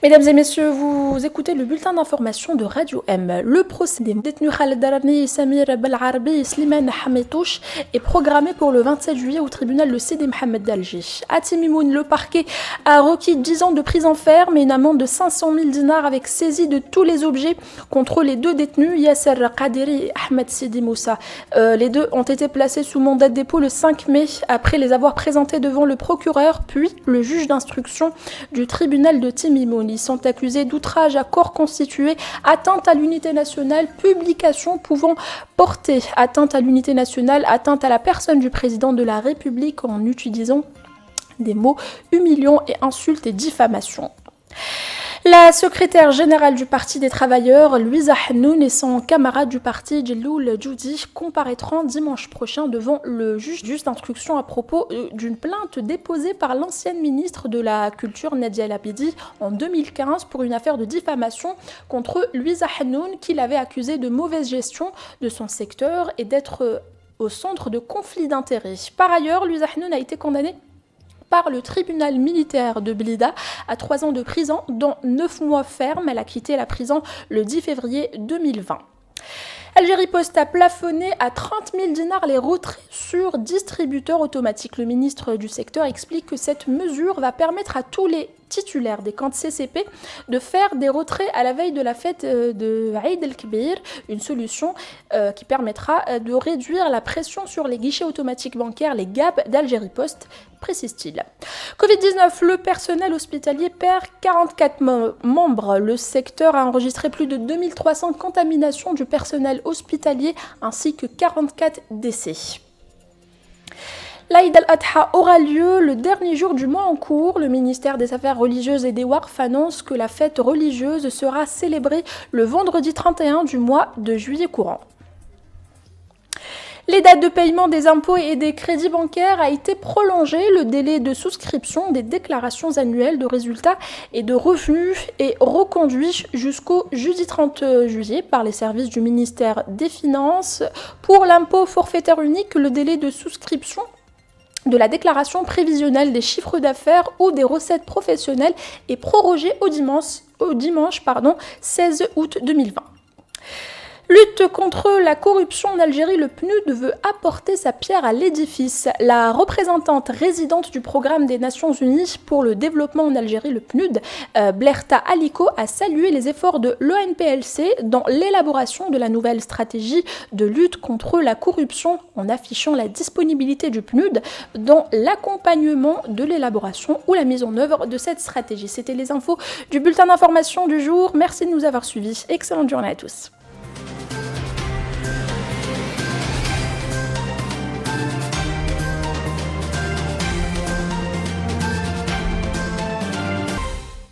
Mesdames et messieurs, vous écoutez le bulletin d'information de Radio M. Le procès des détenus Khaled Darani, Samir Belarbi et Slimane Hametouche est programmé pour le 27 juillet au tribunal de Sidi Mohamed d'Alger. À Timimoun, le parquet a requis 10 ans de prison ferme et une amende de 500 000 dinars avec saisie de tous les objets contre les deux détenus, Yasser Qadiri et Ahmed Sidi Moussa. Les deux ont été placés sous mandat de dépôt le 5 mai après les avoir présentés devant le procureur puis le juge d'instruction du tribunal de Timimoun. Ils sont accusés d'outrage à corps constitué, atteinte à l'unité nationale, publication pouvant porter atteinte à l'unité nationale, atteinte à la personne du président de la République en utilisant des mots humiliants et insultes et diffamations. La secrétaire générale du Parti des travailleurs, Louisa Hanoun, et son camarade du parti, Djelloul Djoudi, comparaîtront dimanche prochain devant le juge d'instruction à propos d'une plainte déposée par l'ancienne ministre de la Culture, Nadia El Abidi, en 2015 pour une affaire de diffamation contre Louisa Hanoun, qui l'avait accusée de mauvaise gestion de son secteur et d'être au centre de conflits d'intérêts. Par ailleurs, Louisa Hanoun a été condamnée par le tribunal militaire de Blida à 3 ans de prison, dont 9 mois ferme. Elle a quitté la prison le 10 février 2020. Algérie Post a plafonné à 30 000 dinars les retraits sur distributeurs automatiques. Le ministre du secteur explique que cette mesure va permettre à tous les titulaires des comptes CCP de faire des retraits à la veille de la fête de Eid el-Kbir, une solution qui permettra de réduire la pression sur les guichets automatiques bancaires, les GAB d'Algérie Post, précise-t-il. Covid-19, le personnel hospitalier perd 44 membres. Le secteur a enregistré plus de 2300 contaminations du personnel hospitalier ainsi que 44 décès. L'Aïd al-Adha aura lieu le dernier jour du mois en cours. Le ministère des Affaires religieuses et des Waqf annonce que la fête religieuse sera célébrée le vendredi 31 du mois de juillet courant. Les dates de paiement des impôts et des crédits bancaires a été prolongé. Le délai de souscription des déclarations annuelles de résultats et de revenus est reconduit jusqu'au jeudi 30 juillet par les services du ministère des Finances. Pour l'impôt forfaitaire unique, le délai de souscription de la déclaration prévisionnelle des chiffres d'affaires ou des recettes professionnelles est prorogé au dimanche 16 août 2020. Lutte contre la corruption en Algérie, le PNUD veut apporter sa pierre à l'édifice. La représentante résidente du programme des Nations Unies pour le développement en Algérie, le PNUD, Blerta Aliko, a salué les efforts de l'ONPLC dans l'élaboration de la nouvelle stratégie de lutte contre la corruption en affichant la disponibilité du PNUD dans l'accompagnement de l'élaboration ou la mise en œuvre de cette stratégie. C'était les infos du bulletin d'information du jour. Merci de nous avoir suivis. Excellente journée à tous.